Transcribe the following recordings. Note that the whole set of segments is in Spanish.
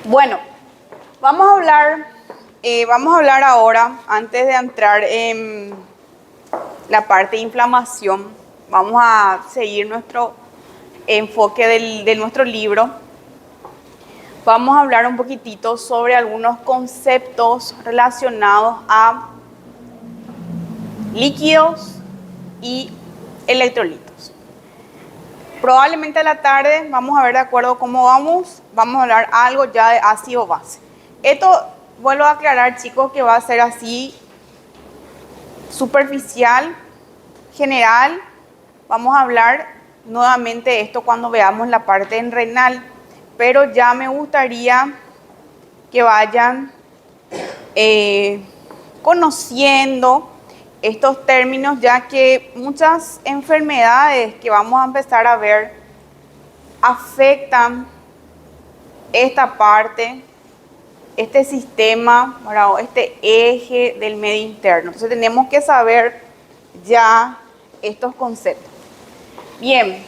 Bueno, vamos a hablar ahora, antes de entrar en la parte de inflamación, vamos a seguir nuestro enfoque de nuestro libro. Vamos a hablar un poquitito sobre algunos conceptos relacionados a líquidos y electrolitos. Probablemente a la tarde vamos a ver de acuerdo a cómo vamos a hablar algo ya de ácido base. Esto, vuelvo a aclarar, chicos, que va a ser así superficial, general. Vamos a hablar nuevamente de esto cuando veamos la parte en renal, pero ya me gustaría que vayan conociendo estos términos, ya que muchas enfermedades que vamos a empezar a ver afectan esta parte, este sistema, ¿verdad? Este eje del medio interno. Entonces tenemos que saber ya estos conceptos. Bien,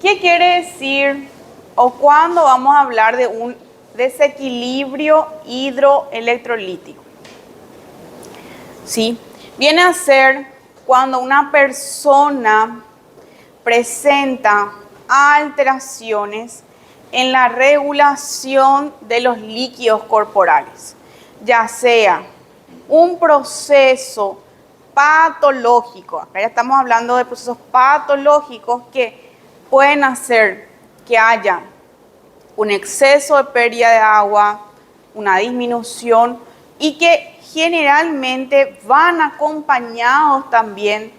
¿qué quiere decir o cuándo vamos a hablar de un desequilibrio hidroelectrolítico? ¿Sí? Viene a ser cuando una persona presenta alteraciones en la regulación de los líquidos corporales, ya sea un proceso patológico, acá ya estamos hablando de procesos patológicos que pueden hacer que haya un exceso de pérdida de agua, una disminución y que generalmente van acompañados también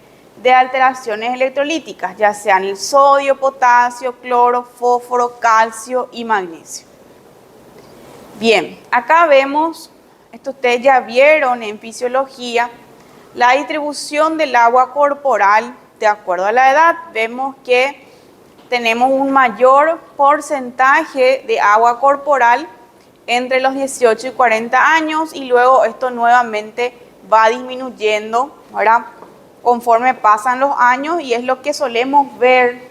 de alteraciones electrolíticas, ya sean el sodio, potasio, cloro, fósforo, calcio y magnesio. Bien, acá vemos, esto ustedes ya vieron en fisiología, la distribución del agua corporal de acuerdo a la edad. Vemos que tenemos un mayor porcentaje de agua corporal entre los 18 y 40 años y luego esto nuevamente va disminuyendo, ¿verdad?, conforme pasan los años, y es lo que solemos ver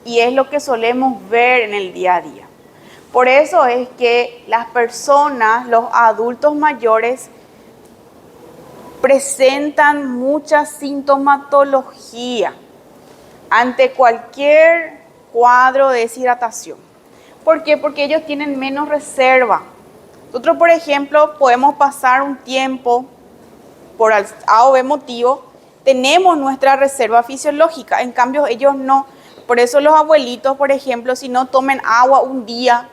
en el día a día. Por eso es que las personas, los adultos mayores, presentan mucha sintomatología ante cualquier cuadro de deshidratación. ¿Por qué? Porque ellos tienen menos reserva. Nosotros, por ejemplo, podemos pasar un tiempo por A o B motivo, tenemos nuestra reserva fisiológica, en cambio ellos no. Por eso los abuelitos, por ejemplo, si no toman agua un día,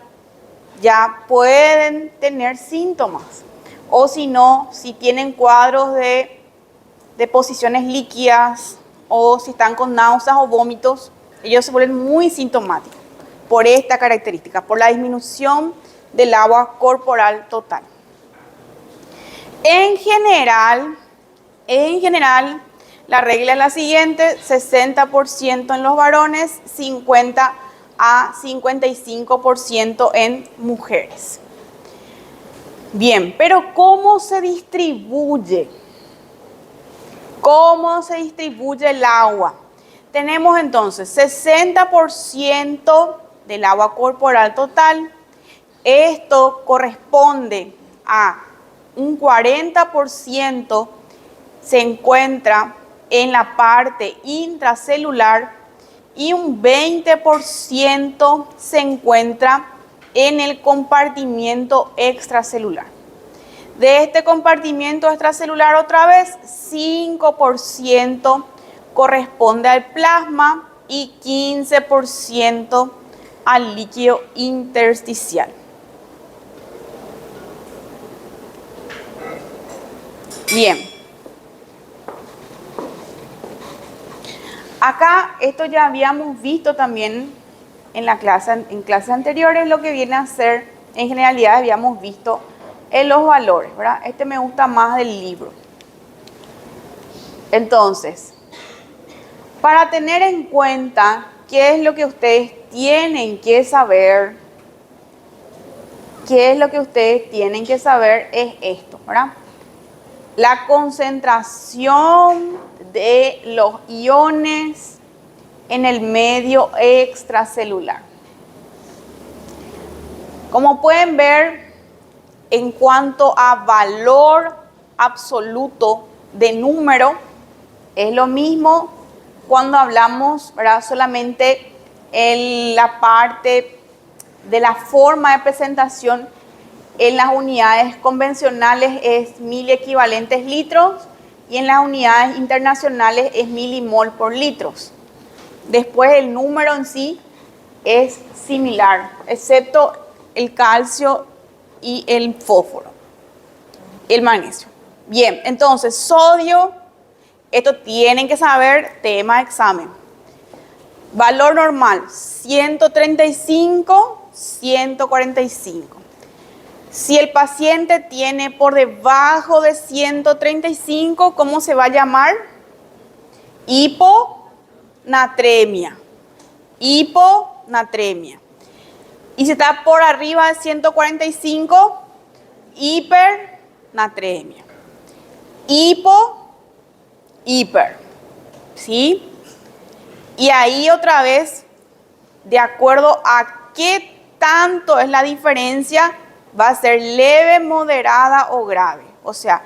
ya pueden tener síntomas. O si no, si tienen cuadros de deposiciones líquidas o si están con náuseas o vómitos, ellos se vuelven muy sintomáticos por esta característica, por la disminución del agua corporal total. En general, la regla es la siguiente: 60% en los varones, 50 a 55% en mujeres. Bien, pero ¿cómo se distribuye? ¿Cómo se distribuye el agua? Tenemos entonces 60% del agua corporal total. Esto corresponde a un 40% se encuentra en la parte intracelular y un 20% se encuentra en el compartimiento extracelular. De este compartimiento extracelular, otra vez, 5% corresponde al plasma y 15% al líquido intersticial. Bien. Acá esto ya habíamos visto también en clases anteriores, lo que viene a ser, en generalidad habíamos visto en los valores, ¿verdad? Este me gusta más del libro. Entonces, para tener en cuenta qué es lo que ustedes tienen que saber, es esto, ¿verdad? La concentración de los iones en el medio extracelular. Como pueden ver, en cuanto a valor absoluto de número, es lo mismo cuando hablamos, ¿verdad?, solamente en la parte de la forma de presentación. En las unidades convencionales es 1000 equivalentes litros y en las unidades internacionales es milimol por litros. Después el número en sí es similar, excepto el calcio y el fósforo, el magnesio. Bien, entonces sodio, esto tienen que saber, tema de examen. Valor normal, 135, 145. Si el paciente tiene por debajo de 135, ¿cómo se va a llamar? Hiponatremia. Hiponatremia. Y si está por arriba de 145, hipernatremia. Hiper. ¿Sí? Y ahí otra vez, de acuerdo a qué tanto es la diferencia, va a ser leve, moderada o grave. O sea,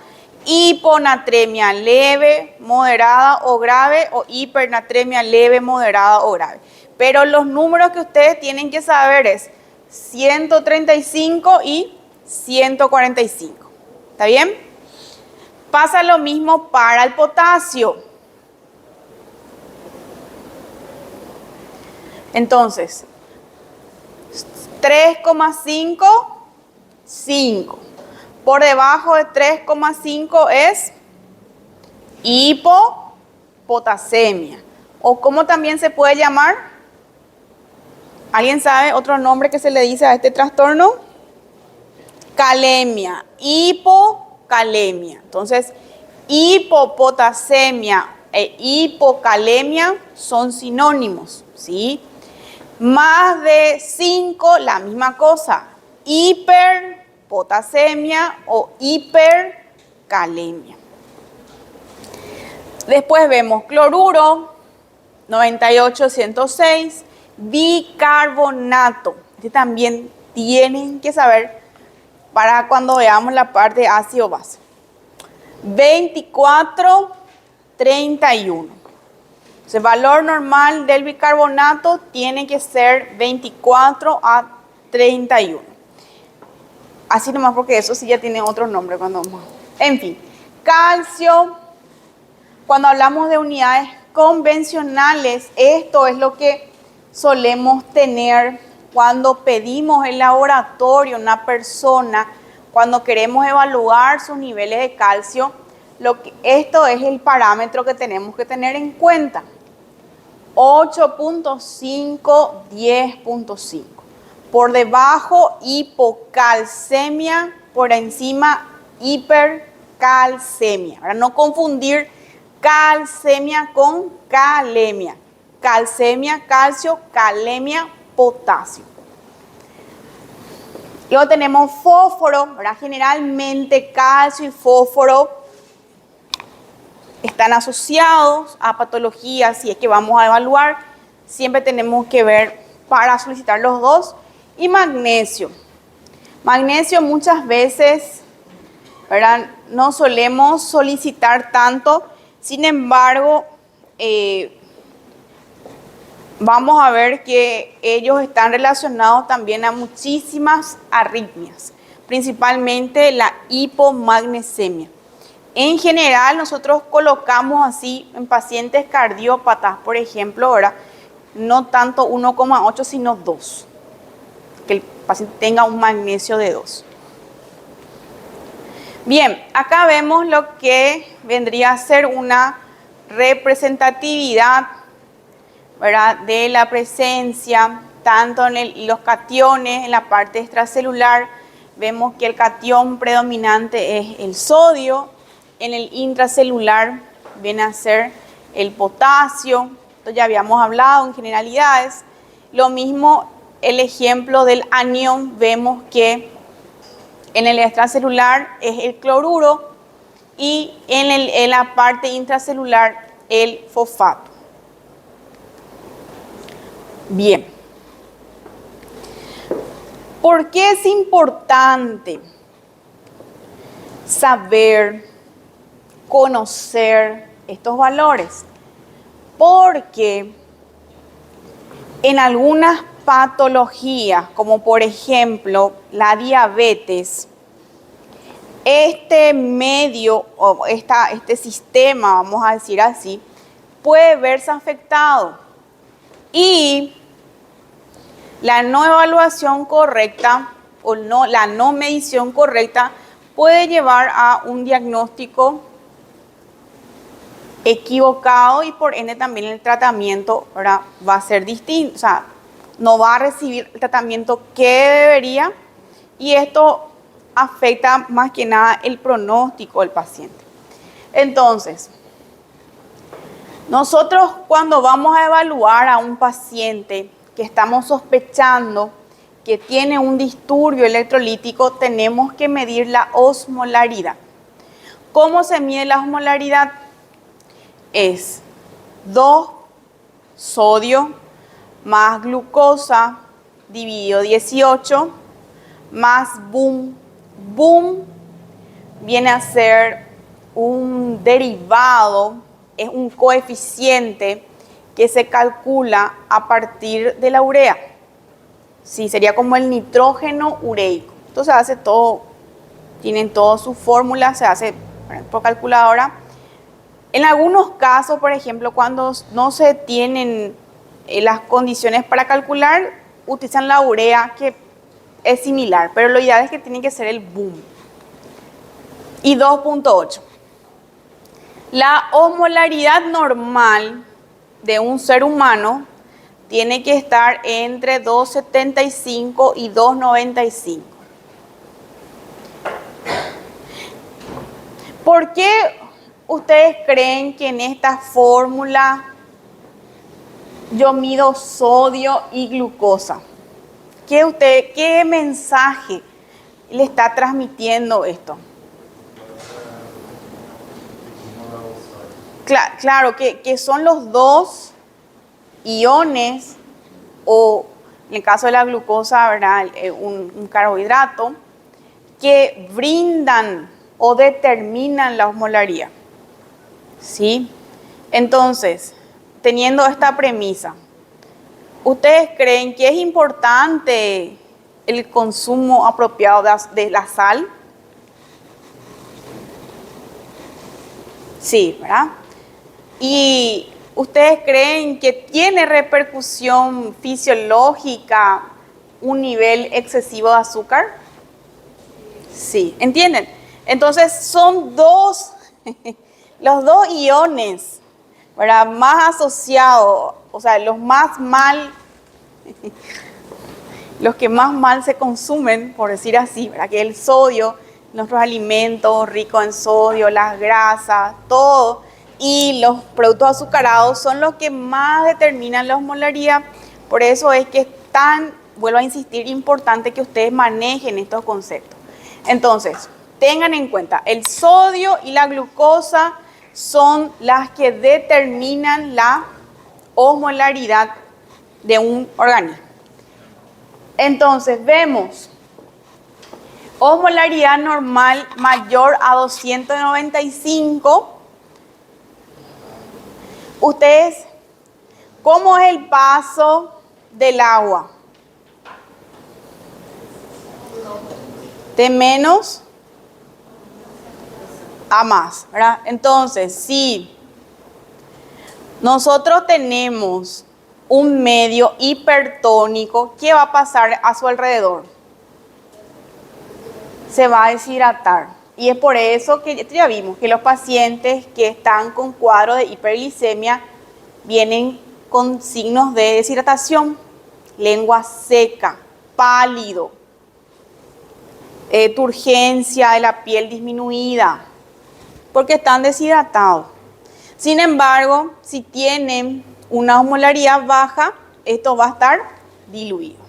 hiponatremia leve, moderada o grave, o hipernatremia leve, moderada o grave. Pero los números que ustedes tienen que saber es 135 y 145. ¿Está bien? Pasa lo mismo para el potasio. Entonces, 3,5, 5. Por debajo de 3,5 es hipopotasemia. ¿O cómo también se puede llamar? ¿Alguien sabe otro nombre que se le dice a este trastorno? Calemia, hipocalemia. Entonces, hipopotasemia e hipocalemia son sinónimos, ¿sí? Más de 5, la misma cosa. Hiperpotasemia o hipercalemia. Después vemos cloruro, 98-106, bicarbonato. Este también tienen que saber para cuando veamos la parte de ácido-base. 24-31. El valor normal del bicarbonato tiene que ser 24 a 31. Así nomás porque eso sí ya tiene otro nombre cuando vamos. En fin, calcio. Cuando hablamos de unidades convencionales, esto es lo que solemos tener cuando pedimos el laboratorio a una persona, cuando queremos evaluar sus niveles de calcio. Esto es el parámetro que tenemos que tener en cuenta. 8.5, 10.5. Por debajo, hipocalcemia, por encima, hipercalcemia. Para no confundir calcemia con calemia. Calcemia, calcio, calemia, potasio. Luego tenemos fósforo, ¿verdad? Generalmente calcio y fósforo están asociados a patologías, si es que vamos a evaluar, siempre tenemos que ver para solicitar los dos. Y magnesio. Magnesio muchas veces, ¿verdad?, no solemos solicitar tanto, sin embargo, vamos a ver que ellos están relacionados también a muchísimas arritmias, principalmente la hipomagnesemia. En general, nosotros colocamos así en pacientes cardiópatas, por ejemplo, ahora no tanto 1,8, sino 2. Que el paciente tenga un magnesio de 2. Bien, acá vemos lo que vendría a ser una representatividad, ¿verdad?, de la presencia, tanto en los cationes, en la parte extracelular. Vemos que el catión predominante es el sodio. En el intracelular viene a ser el potasio. Esto ya habíamos hablado en generalidades. Lo mismo el ejemplo del anión, vemos que en el extracelular es el cloruro y en la parte intracelular el fosfato. Bien. ¿Por qué es importante saber, conocer estos valores? Porque en algunas patologías, como por ejemplo la diabetes, este medio o este sistema, vamos a decir así, puede verse afectado y la no evaluación correcta o la no medición correcta puede llevar a un diagnóstico equivocado y por ende también el tratamiento ahora va a ser distinto, o sea, no va a recibir el tratamiento que debería y esto afecta más que nada el pronóstico del paciente. Entonces, nosotros cuando vamos a evaluar a un paciente que estamos sospechando que tiene un disturbio electrolítico, tenemos que medir la osmolaridad. ¿Cómo se mide la osmolaridad? Es 2 sodio más glucosa dividido 18 más BUM. BUM viene a ser un derivado, es un coeficiente que se calcula a partir de la urea. Sí, sería como el nitrógeno ureico. Esto se hace todo, tienen todas sus fórmulas, se hace por calculadora. En algunos casos, por ejemplo, cuando no se tienen las condiciones para calcular, utilizan la urea, que es similar, pero lo ideal es que tiene que ser el BUM. Y 2.8. La osmolaridad normal de un ser humano tiene que estar entre 2.75 y 2.95. ¿Por qué ustedes creen que en esta fórmula yo mido sodio y glucosa? ¿Qué mensaje le está transmitiendo esto? Claro, que son los dos iones, o en el caso de la glucosa, ¿verdad? Un carbohidrato, que brindan o determinan la osmolaridad. ¿Sí? Entonces, teniendo esta premisa, ¿ustedes creen que es importante el consumo apropiado de la sal? Sí, ¿verdad? ¿Y ustedes creen que tiene repercusión fisiológica un nivel excesivo de azúcar? Sí, ¿entienden? Entonces son los dos iones, ¿verdad? Más asociados, o sea, los que más mal se consumen, por decir así, ¿verdad? Que el sodio, nuestros alimentos ricos en sodio, las grasas, todo, y los productos azucarados son los que más determinan la osmolaridad. Por eso es que es tan, vuelvo a insistir, importante que ustedes manejen estos conceptos. Entonces, tengan en cuenta, el sodio y la glucosa son las que determinan la osmolaridad de un organismo. Entonces, vemos osmolaridad normal mayor a 295. Ustedes, ¿cómo es el paso del agua? De menos a más, ¿verdad? Entonces, si nosotros tenemos un medio hipertónico, ¿qué va a pasar a su alrededor? Se va a deshidratar. Y es por eso que ya vimos que los pacientes que están con cuadro de hiperglicemia vienen con signos de deshidratación, lengua seca, pálido, turgencia de la piel disminuida, porque están deshidratados. Sin embargo, si tienen una osmolaridad baja, esto va a estar diluido.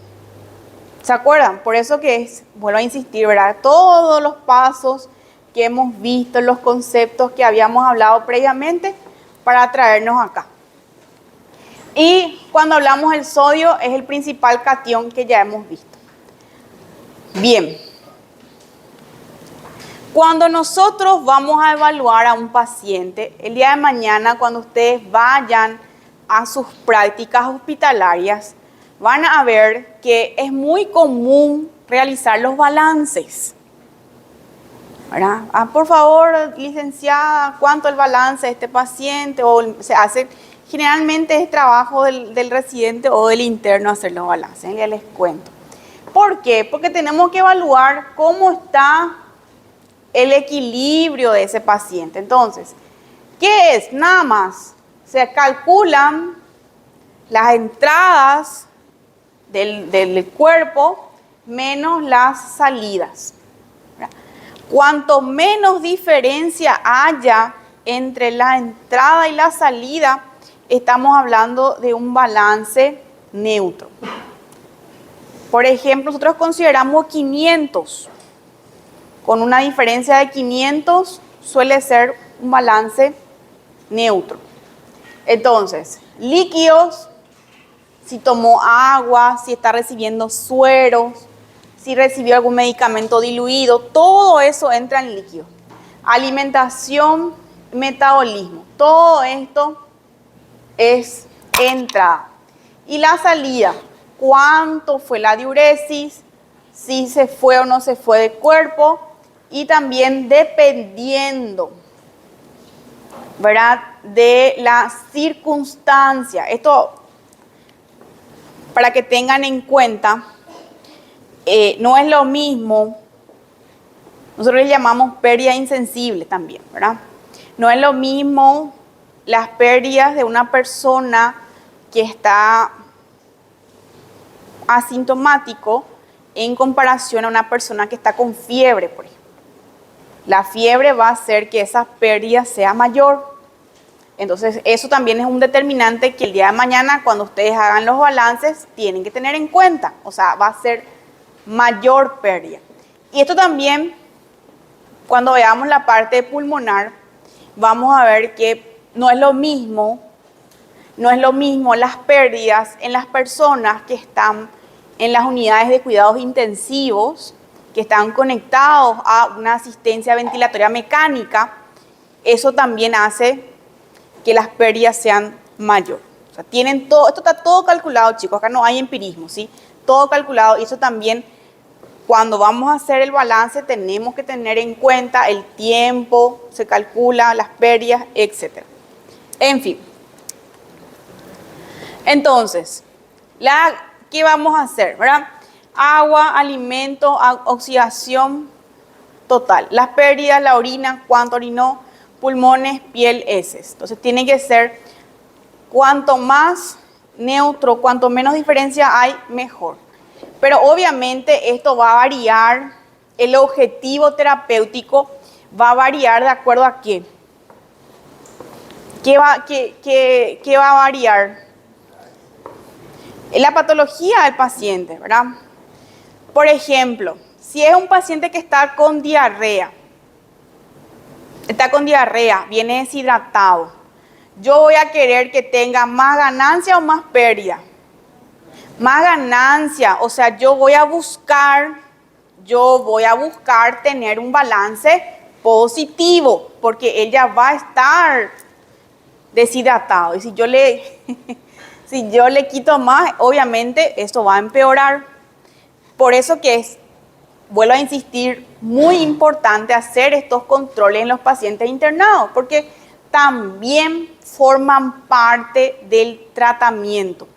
¿Se acuerdan? Por eso vuelvo a insistir, ¿verdad? Todos los pasos que hemos visto, los conceptos que habíamos hablado previamente para traernos acá. Y cuando hablamos del sodio, es el principal catión que ya hemos visto. Bien, cuando nosotros vamos a evaluar a un paciente, el día de mañana cuando ustedes vayan a sus prácticas hospitalarias, van a ver que es muy común realizar los balances. ¿Verdad? Por favor, licenciada, ¿cuánto el balance de este paciente? O se hace, generalmente es trabajo del residente o del interno hacer los balances, ya les cuento. ¿Por qué? Porque tenemos que evaluar cómo está el equilibrio de ese paciente. Entonces, ¿qué es? Nada más, se calculan las entradas del cuerpo menos las salidas. Cuanto menos diferencia haya entre la entrada y la salida, estamos hablando de un balance neutro. Por ejemplo, nosotros consideramos 500. Con una diferencia de 500 suele ser un balance neutro. Entonces, líquidos, si tomó agua, si está recibiendo sueros, si recibió algún medicamento diluido, todo eso entra en líquido. Alimentación, metabolismo, todo esto es entrada. Y la salida, cuánto fue la diuresis, si se fue o no se fue del cuerpo, y también dependiendo, ¿verdad?, de la circunstancia. Esto, para que tengan en cuenta, no es lo mismo, nosotros le llamamos pérdida insensible también, ¿verdad? No es lo mismo las pérdidas de una persona que está asintomático en comparación a una persona que está con fiebre, por ejemplo. La fiebre va a hacer que esa pérdida sea mayor. Entonces, eso también es un determinante que el día de mañana, cuando ustedes hagan los balances, tienen que tener en cuenta. O sea, va a ser mayor pérdida. Y esto también, cuando veamos la parte pulmonar, vamos a ver que no es lo mismo las pérdidas en las personas que están en las unidades de cuidados intensivos, que están conectados a una asistencia ventilatoria mecánica. Eso también hace que las pérdidas sean mayores. O sea, tienen todo, esto está todo calculado, chicos, acá no hay empirismo, ¿sí? Todo calculado, y eso también, cuando vamos a hacer el balance, tenemos que tener en cuenta el tiempo, se calcula las pérdidas, etc. En fin. Entonces, ¿qué vamos a hacer, verdad? Agua, alimento, oxidación total. Las pérdidas, la orina, cuánto orinó, pulmones, piel, heces. Entonces, tiene que ser cuanto más neutro, cuanto menos diferencia hay, mejor. Pero obviamente esto va a variar, el objetivo terapéutico va a variar de acuerdo a qué. ¿Qué va a variar? La patología del paciente, ¿verdad? Por ejemplo, si es un paciente que está con diarrea, viene deshidratado, yo voy a querer que tenga más ganancia o más pérdida. Más ganancia, o sea, yo voy a buscar tener un balance positivo, porque ella va a estar deshidratado. Y si yo le quito más, obviamente esto va a empeorar. Por eso que vuelvo a insistir, muy importante hacer estos controles en los pacientes internados, porque también forman parte del tratamiento.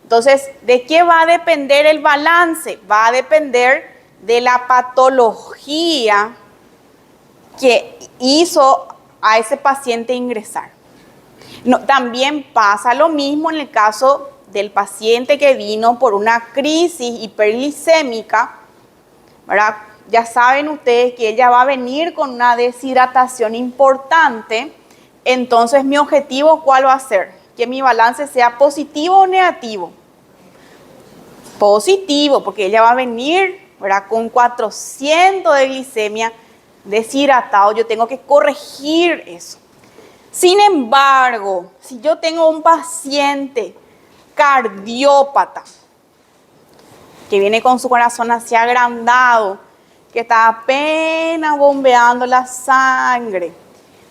Entonces, ¿de qué va a depender el balance? Va a depender de la patología que hizo a ese paciente ingresar. No, también pasa lo mismo en el caso del paciente que vino por una crisis hiperglicémica, ¿verdad? Ya saben ustedes que ella va a venir con una deshidratación importante. Entonces, mi objetivo, ¿cuál va a ser? Que mi balance sea positivo o negativo. Positivo, porque ella va a venir, ¿verdad?, con 400 de glicemia, deshidratado. Yo tengo que corregir eso. Sin embargo, si yo tengo un paciente cardiópata que viene con su corazón así agrandado, que está apenas bombeando la sangre,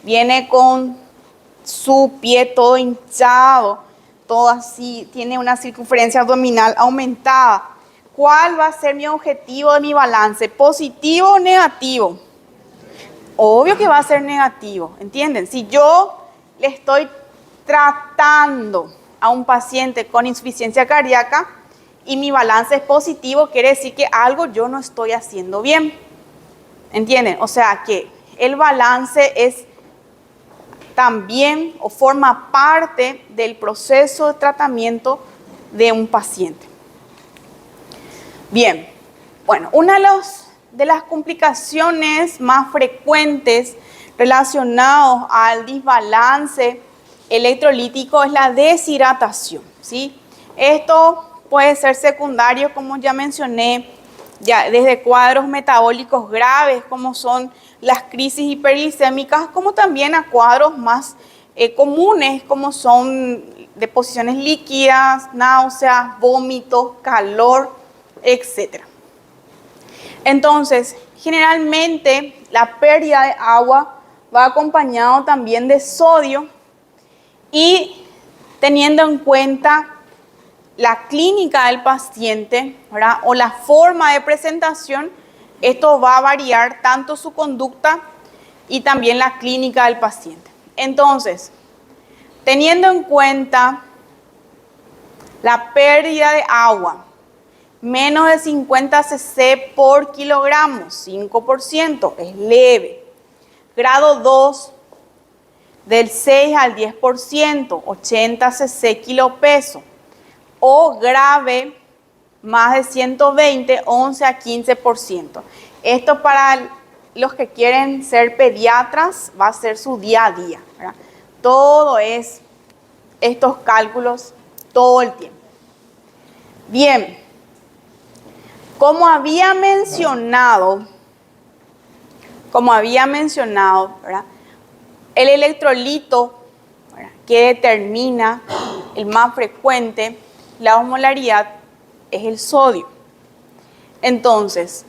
viene con su pie todo hinchado, todo así, tiene una circunferencia abdominal aumentada. ¿Cuál va a ser mi objetivo de mi balance? ¿Positivo o negativo? Obvio que va a ser negativo, ¿entienden? Si yo le estoy tratando a un paciente con insuficiencia cardíaca y mi balance es positivo, quiere decir que algo yo no estoy haciendo bien, ¿entienden? O sea que el balance es también o forma parte del proceso de tratamiento de un paciente. Bien, bueno, una de las complicaciones más frecuentes relacionadas al desbalance electrolítico es la deshidratación, ¿sí? Esto puede ser secundario, como ya mencioné, ya desde cuadros metabólicos graves, como son las crisis hiperglicémicas, como también a cuadros más comunes, como son deposiciones líquidas, náuseas, vómitos, calor, etc. Entonces, generalmente la pérdida de agua va acompañado también de sodio y teniendo en cuenta la clínica del paciente, ¿verdad? O la forma de presentación, esto va a variar tanto su conducta y también la clínica del paciente. Entonces, teniendo en cuenta la pérdida de agua, menos de 50 cc por kilogramo, 5%, es leve. Grado 2, del 6 al 10%, 80 cc kilopeso. O grave, más de 120, 11 a 15%. Esto para los que quieren ser pediatras va a ser su día a día, ¿verdad? Todo es estos cálculos todo el tiempo. Bien, como había mencionado, ¿verdad? El electrolito, ¿verdad?, que determina el más frecuente la osmolaridad es el sodio. Entonces,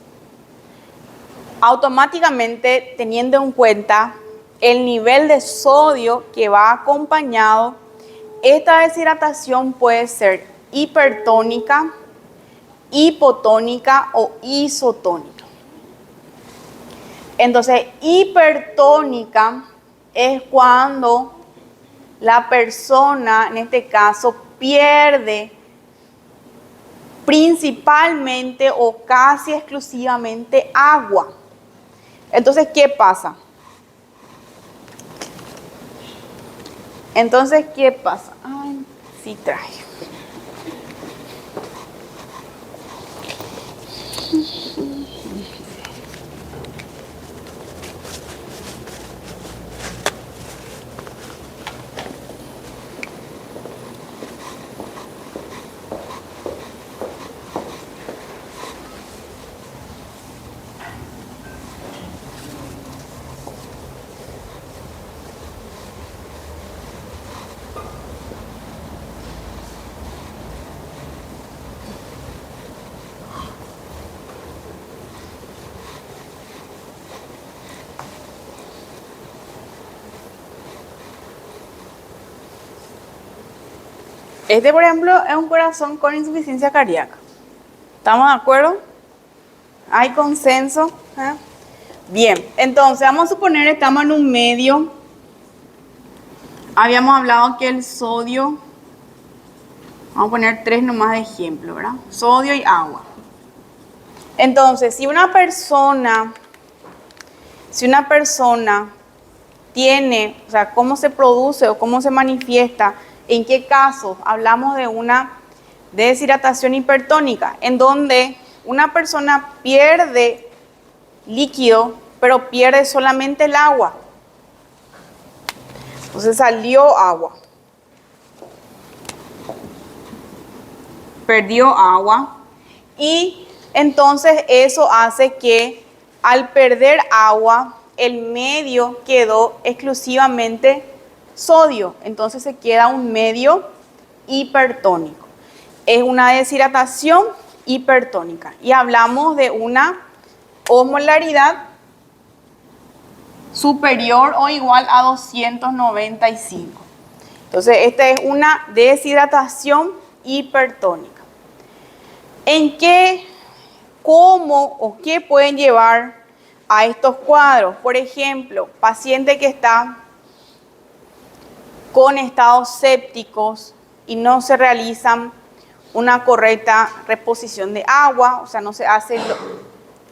automáticamente teniendo en cuenta el nivel de sodio que va acompañado, esta deshidratación puede ser hipertónica, hipotónica o isotónica. Entonces, hipertónica es cuando la persona, en este caso, pierde principalmente o casi exclusivamente agua. Entonces, ¿qué pasa? Ay, sí traje. Este, por ejemplo, es un corazón con insuficiencia cardíaca. ¿Estamos de acuerdo? ¿Hay consenso? ¿Eh? Bien, entonces vamos a suponer que estamos en un medio. Habíamos hablado que el sodio, vamos a poner 3 nomás de ejemplo, ¿verdad? Sodio y agua. Entonces, si una persona tiene, o sea, cómo se produce o cómo se manifiesta, en qué casos hablamos de una deshidratación hipertónica, en donde una persona pierde líquido, pero pierde solamente el agua. Entonces salió agua. Perdió agua. Y entonces eso hace que al perder agua, el medio quedó exclusivamente sodio. Entonces se queda un medio hipertónico. Es una deshidratación hipertónica. Y hablamos de una osmolaridad superior o igual a 295. Entonces, esta es una deshidratación hipertónica. ¿En qué, cómo o qué pueden llevar a estos cuadros? Por ejemplo, paciente que está con estados sépticos y no se realizan una correcta reposición de agua, o sea, no se hacen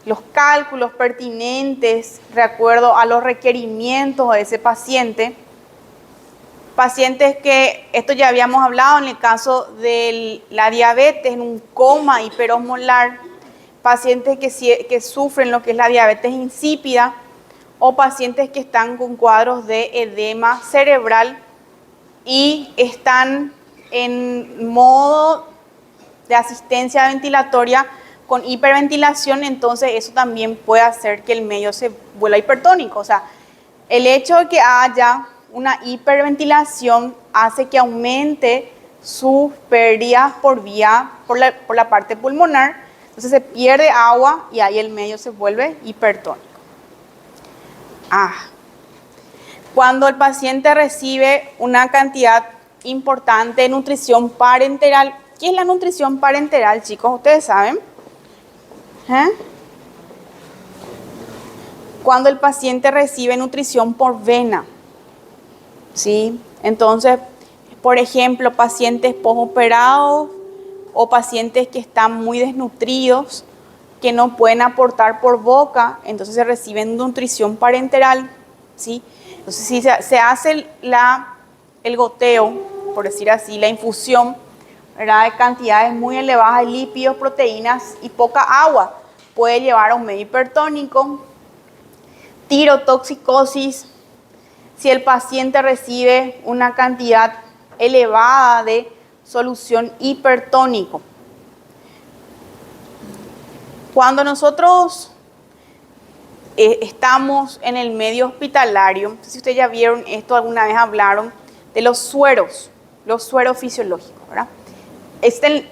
los cálculos pertinentes de acuerdo a los requerimientos de ese paciente. Pacientes que, esto ya habíamos hablado en el caso de la diabetes, en un coma hiperosmolar, pacientes que sufren lo que es la diabetes insípida o pacientes que están con cuadros de edema cerebral y están en modo de asistencia ventilatoria con hiperventilación, entonces eso también puede hacer que el medio se vuelva hipertónico. O sea, el hecho de que haya una hiperventilación hace que aumente sus pérdidas por la parte pulmonar, entonces se pierde agua y ahí el medio se vuelve hipertónico. Cuando el paciente recibe una cantidad importante de nutrición parenteral. ¿Qué es la nutrición parenteral, chicos? ¿Ustedes saben? Cuando el paciente recibe nutrición por vena, ¿sí? Entonces, por ejemplo, pacientes postoperados o pacientes que están muy desnutridos, que no pueden aportar por boca, entonces se reciben nutrición parenteral, ¿sí? Entonces, si se hace el goteo, por decir así, la infusión, ¿verdad?, de cantidades muy elevadas de lípidos, proteínas y poca agua, puede llevar a un medio hipertónico. Tirotoxicosis, si el paciente recibe una cantidad elevada de solución hipertónico. Cuando nosotros estamos en el medio hospitalario, no sé si ustedes ya vieron esto, alguna vez hablaron de los sueros fisiológicos, ¿verdad? Existen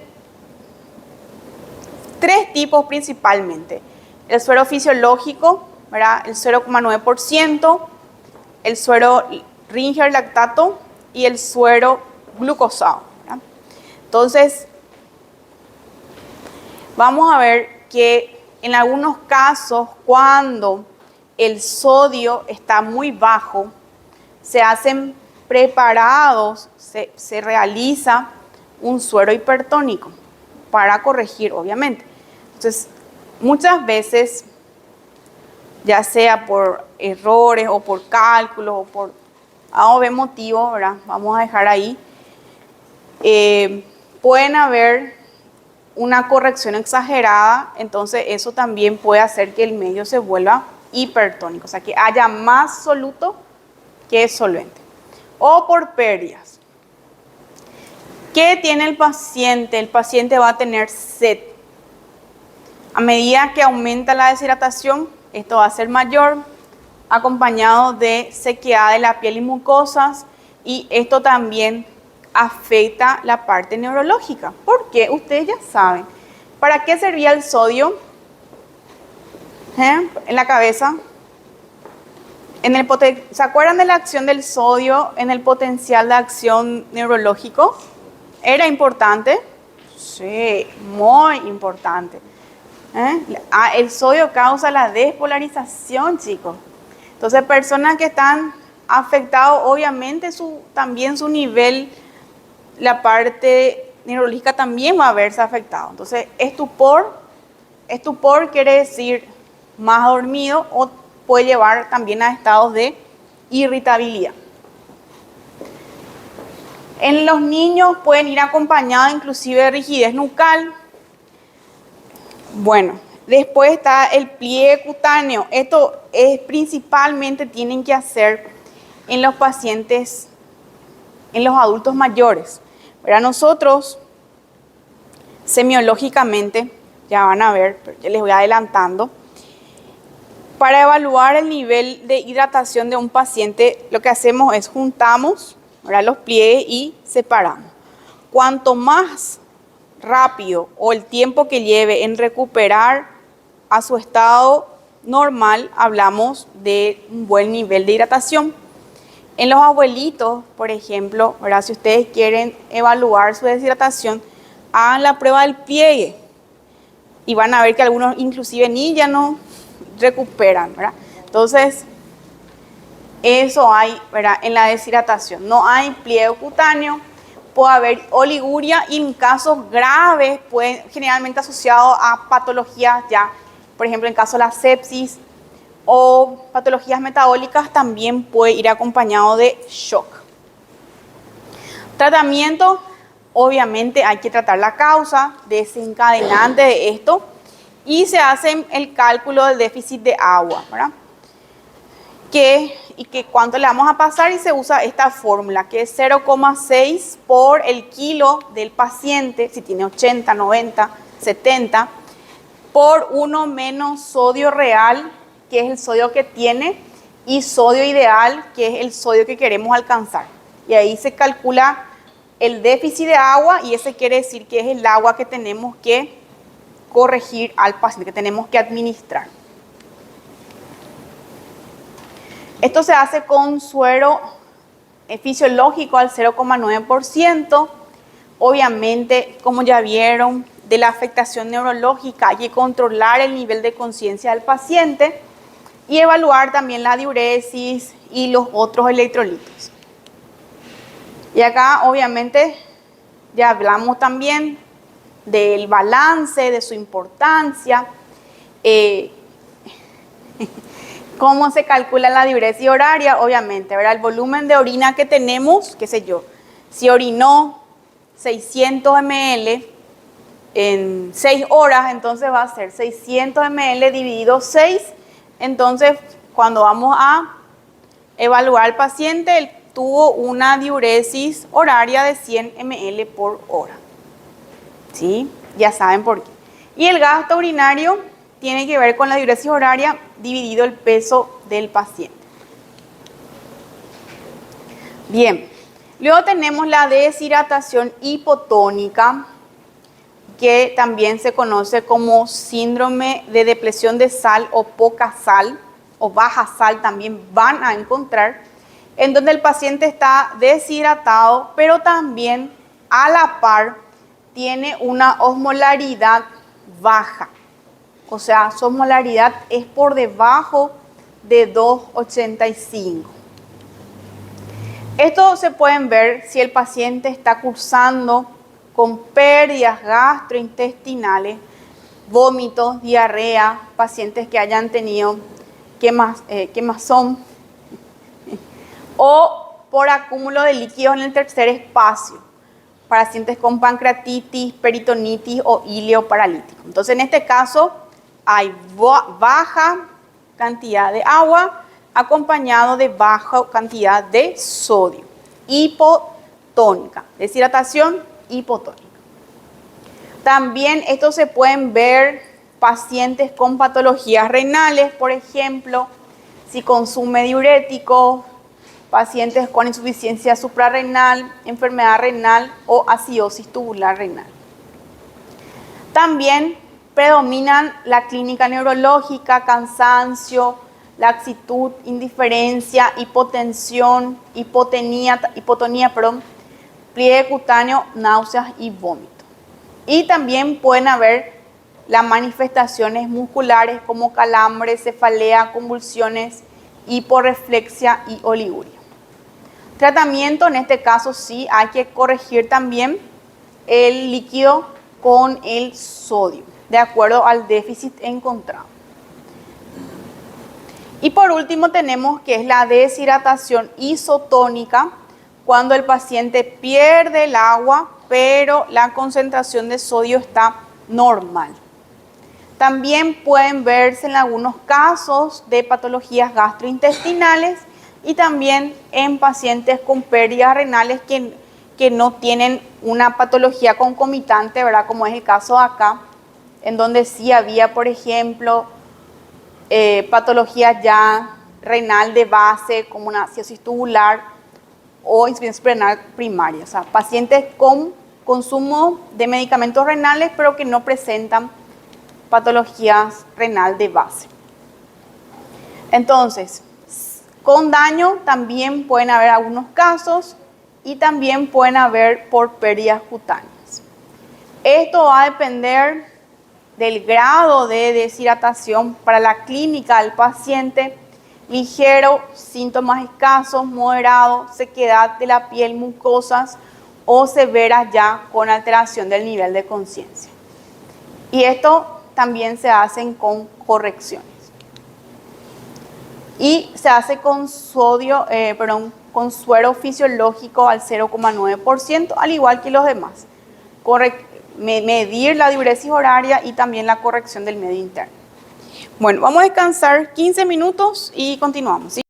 tres tipos principalmente: el suero fisiológico, ¿verdad?, el 0,9%, el suero Ringer lactato y el suero glucosado, ¿verdad? Entonces, vamos a ver que en algunos casos, cuando el sodio está muy bajo, se hacen preparados, se realiza un suero hipertónico para corregir, obviamente. Entonces, muchas veces, ya sea por errores o por cálculos o por A o B motivo, ¿verdad?, vamos a dejar ahí, pueden haber una corrección exagerada, entonces eso también puede hacer que el medio se vuelva hipertónico, o sea, que haya más soluto que solvente. O por pérdidas. ¿Qué tiene el paciente? El paciente va a tener sed. A medida que aumenta la deshidratación, esto va a ser mayor, acompañado de sequedad de la piel y mucosas, y esto también afecta la parte neurológica. ¿Por qué? Ustedes ya saben. ¿Para qué servía el sodio en la cabeza? ¿Se acuerdan de la acción del sodio en el potencial de acción neurológico? ¿Era importante? Sí, muy importante. El sodio causa la despolarización, chicos. Entonces, personas que están afectadas, obviamente también su nivel, la parte neurológica también va a verse afectado. Entonces, estupor quiere decir más dormido, o puede llevar también a estados de irritabilidad. En los niños pueden ir acompañados inclusive de rigidez nucal. Bueno, después está el pliegue cutáneo. Esto principalmente tienen que hacer en los pacientes, en los adultos mayores. Para nosotros, semiológicamente, ya van a ver, pero ya les voy adelantando, para evaluar el nivel de hidratación de un paciente, lo que hacemos es juntamos, ¿verdad?, los pliegues y separamos. Cuanto más rápido o el tiempo que lleve en recuperar a su estado normal, hablamos de un buen nivel de hidratación. En los abuelitos, por ejemplo, ¿verdad? Si ustedes quieren evaluar su deshidratación, hagan la prueba del pliegue y van a ver que algunos inclusive ni ya no recuperan, ¿verdad? Entonces, eso hay, ¿verdad? En la deshidratación. No hay pliegue cutáneo, puede haber oliguria y en casos graves, generalmente asociados a patologías ya, por ejemplo, en caso de la sepsis o patologías metabólicas, también puede ir acompañado de shock. Tratamiento, obviamente hay que tratar la causa desencadenante de esto y se hace el cálculo del déficit de agua, ¿verdad? Cuánto le vamos a pasar y se usa esta fórmula que es 0,6 por el kilo del paciente, si tiene 80, 90, 70, por 1 menos sodio real, que es el sodio que tiene, y sodio ideal, que es el sodio que queremos alcanzar. Y ahí se calcula el déficit de agua y ese quiere decir que es el agua que tenemos que corregir al paciente, que tenemos que administrar. Esto se hace con suero fisiológico al 0,9%. Obviamente, como ya vieron, de la afectación neurológica hay que controlar el nivel de conciencia del paciente y evaluar también la diuresis y los otros electrolitos. Y acá, obviamente, ya hablamos también del balance, de su importancia. ¿Cómo se calcula la diuresis horaria? Obviamente, ¿verdad? El volumen de orina que tenemos, qué sé yo, si orinó 600 ml en 6 horas, entonces va a ser 600 ml dividido 6. Entonces, cuando vamos a evaluar al paciente, él tuvo una diuresis horaria de 100 ml por hora. ¿Sí? Ya saben por qué. Y el gasto urinario tiene que ver con la diuresis horaria dividido el peso del paciente. Bien, luego tenemos la deshidratación hipotónica, que también se conoce como síndrome de depresión de sal o poca sal, o baja sal también van a encontrar, en donde el paciente está deshidratado, pero también a la par tiene una osmolaridad baja. O sea, su osmolaridad es por debajo de 2,85. Esto se pueden ver si el paciente está cursando con pérdidas gastrointestinales, vómitos, diarrea, pacientes que hayan tenido quemazón o por acúmulo de líquidos en el tercer espacio, pacientes con pancreatitis, peritonitis o íleo paralítico. Entonces, en este caso, hay baja cantidad de agua acompañado de baja cantidad de sodio. Hipotónica, deshidratación hipotónica. También esto se pueden ver pacientes con patologías renales, por ejemplo, si consume diuréticos, pacientes con insuficiencia suprarrenal, enfermedad renal o acidosis tubular renal. También predominan la clínica neurológica, cansancio, laxitud, indiferencia, hipotensión, hipotonía, pliegue cutáneo, náuseas y vómito. Y también pueden haber las manifestaciones musculares como calambres, cefalea, convulsiones, hiporreflexia y oliguria. Tratamiento, en este caso sí hay que corregir también el líquido con el sodio, de acuerdo al déficit encontrado. Y por último tenemos que es la deshidratación isotónica, cuando el paciente pierde el agua, pero la concentración de sodio está normal. También pueden verse en algunos casos de patologías gastrointestinales y también en pacientes con pérdidas renales que no tienen una patología concomitante, ¿verdad? Como es el caso acá, en donde sí había, por ejemplo, patología ya renal de base, como una cirrosis tubular o insuficiencia renal primaria. O sea, pacientes con consumo de medicamentos renales, pero que no presentan patologías renal de base. Entonces, con daño también pueden haber algunos casos y también pueden haber por pérdidas cutáneas. Esto va a depender del grado de deshidratación para la clínica del paciente: ligero, síntomas escasos, moderado, sequedad de la piel, mucosas, o severas ya con alteración del nivel de conciencia. Y esto también se hacen con correcciones. Y se hace con con suero fisiológico al 0,9%, al igual que los demás. Medir la diuresis horaria y también la corrección del medio interno. Bueno, vamos a descansar 15 minutos y continuamos, ¿sí?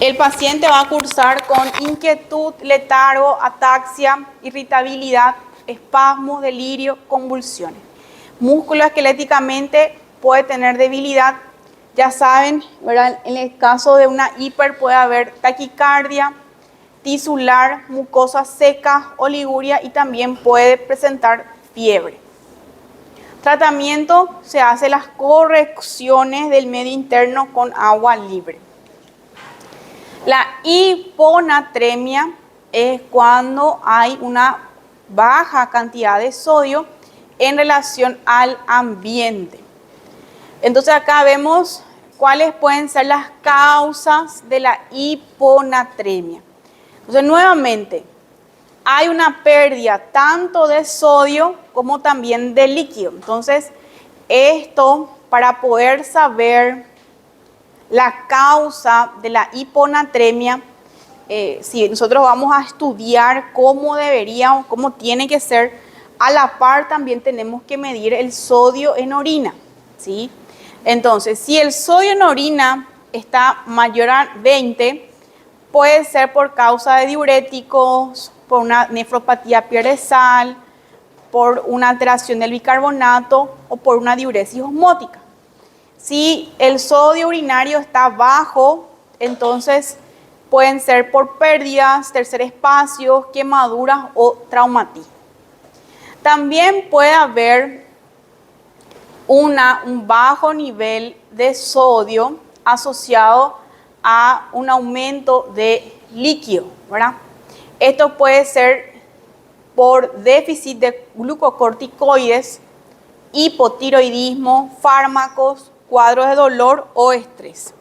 El paciente va a cursar con inquietud, letargo, ataxia, irritabilidad, espasmos, delirio, convulsiones. Musculoesqueléticamente puede tener debilidad. Ya saben, ¿verdad? En el caso de una hiper puede haber taquicardia, tisular, mucosa seca, oliguria, y también puede presentar fiebre. Tratamiento: se hace las correcciones del medio interno con agua libre. hiponatremia es cuando hay una baja cantidad de sodio en relación al ambiente. Entonces acá vemos cuáles pueden ser las causas de la hiponatremia. Entonces nuevamente, hay una pérdida tanto de sodio como también de líquido. Entonces, esto para poder saber la causa de la hiponatremia, si nosotros vamos a estudiar cómo debería o cómo tiene que ser, a la par también tenemos que medir el sodio en orina, ¿sí? Entonces, si el sodio en orina está mayor a 20, puede ser por causa de diuréticos, por una nefropatía pierde-sal, por una alteración del bicarbonato o por una diuresis osmótica. Si el sodio urinario está bajo, entonces pueden ser por pérdidas, tercer espacio, quemaduras o traumatismo. También puede haber un bajo nivel de sodio asociado a un aumento de líquido, ¿verdad? Esto puede ser por déficit de glucocorticoides, hipotiroidismo, fármacos, cuadros de dolor o estrés.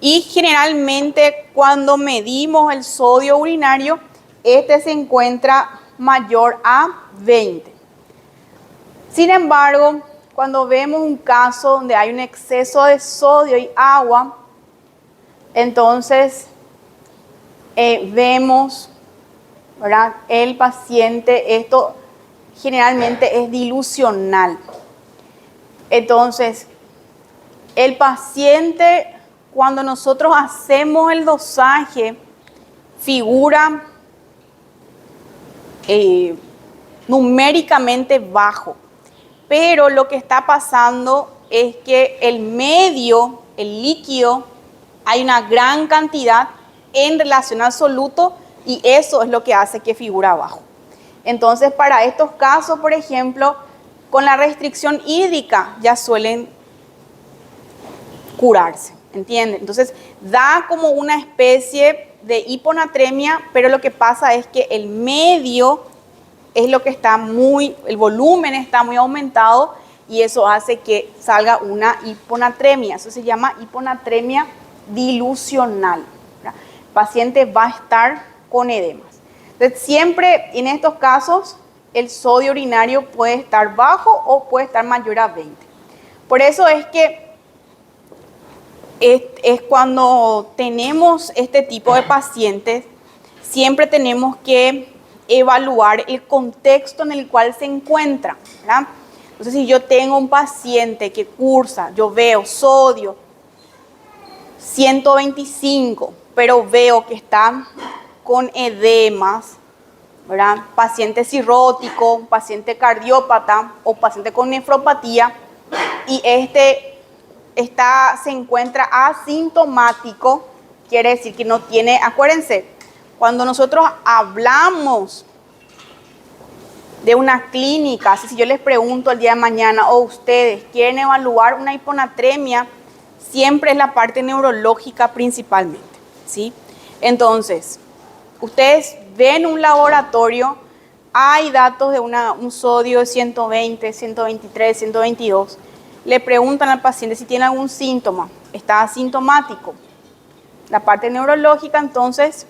Y generalmente cuando medimos el sodio urinario, este se encuentra mayor a 20. Sin embargo, cuando vemos un caso donde hay un exceso de sodio y agua, entonces vemos, ¿verdad? El paciente, esto generalmente es dilucional. Entonces, el paciente, cuando nosotros hacemos el dosaje, figura numéricamente bajo. Pero lo que está pasando es que el medio, el líquido, hay una gran cantidad en relación absoluto y eso es lo que hace que figura abajo. Entonces, para estos casos, por ejemplo, con la restricción hídrica ya suelen curarse, ¿entienden? Entonces, da como una especie de hiponatremia, pero lo que pasa es que el medio es lo que está el volumen está muy aumentado y eso hace que salga una hiponatremia. Eso se llama hiponatremia dilucional. ¿Verdad? El paciente va a estar con edemas. Entonces, siempre en estos casos, el sodio urinario puede estar bajo o puede estar mayor a 20. Por eso es que es cuando tenemos este tipo de pacientes, siempre tenemos que evaluar el contexto en el cual se encuentra, ¿verdad? Entonces, si yo tengo un paciente que cursa, yo veo sodio 125, pero veo que está con edemas, ¿verdad? Paciente cirrótico, paciente cardiópata o paciente con nefropatía, y se encuentra asintomático, quiere decir que no tiene, acuérdense, cuando nosotros hablamos de una clínica, si yo les pregunto el día de mañana, o ustedes quieren evaluar una hiponatremia, siempre es la parte neurológica principalmente, ¿sí? Entonces, ustedes ven un laboratorio, hay datos de un sodio de 120, 123, 122, le preguntan al paciente si tiene algún síntoma, está asintomático. La parte neurológica entonces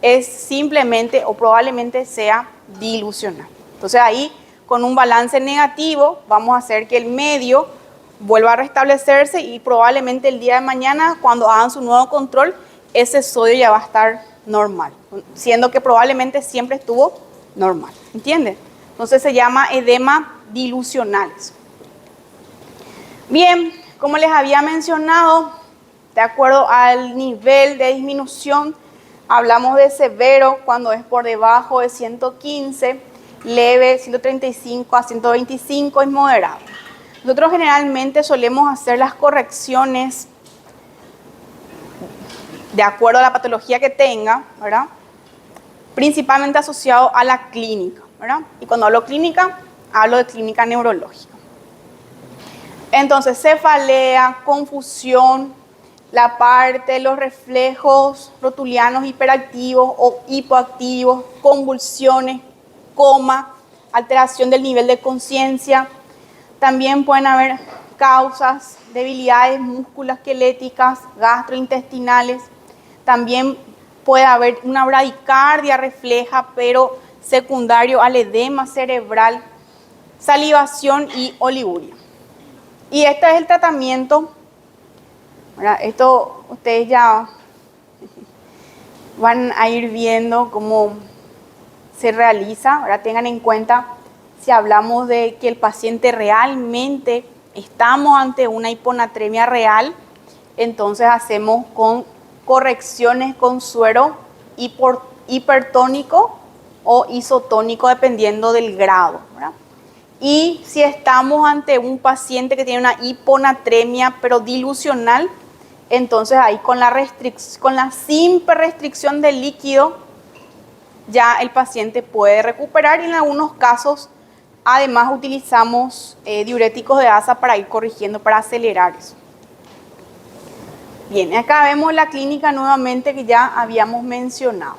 es simplemente o probablemente sea dilucional. Entonces ahí con un balance negativo vamos a hacer que el medio vuelva a restablecerse y probablemente el día de mañana cuando hagan su nuevo control ese sodio ya va a estar normal, siendo que probablemente siempre estuvo normal, ¿entienden? Entonces se llama edema dilucionales. Bien, como les había mencionado, de acuerdo al nivel de disminución, hablamos de severo cuando es por debajo de 115, leve 135 a 125 y moderado. Nosotros generalmente solemos hacer las correcciones de acuerdo a la patología que tenga, ¿verdad? Principalmente asociado a la clínica, ¿verdad? Y cuando hablo clínica, hablo de clínica neurológica. Entonces, cefalea, confusión, la parte de los reflejos rotulianos hiperactivos o hipoactivos, convulsiones, coma, alteración del nivel de conciencia. También pueden haber causas, debilidades musculoesqueléticas, gastrointestinales. También puede haber una bradicardia refleja, pero secundario al edema cerebral, salivación y oliguria. Y este es el tratamiento. Esto ustedes ya van a ir viendo cómo se realiza. Ahora tengan en cuenta, si hablamos de que el paciente realmente estamos ante una hiponatremia real, entonces hacemos con correcciones con suero hipertónico o isotónico dependiendo del grado, ¿verdad? Y si estamos ante un paciente que tiene una hiponatremia pero dilucional, entonces ahí con la simple restricción del líquido ya el paciente puede recuperar, y en algunos casos además utilizamos diuréticos de asa para ir corrigiendo, para acelerar eso. Bien, acá vemos la clínica nuevamente que ya habíamos mencionado.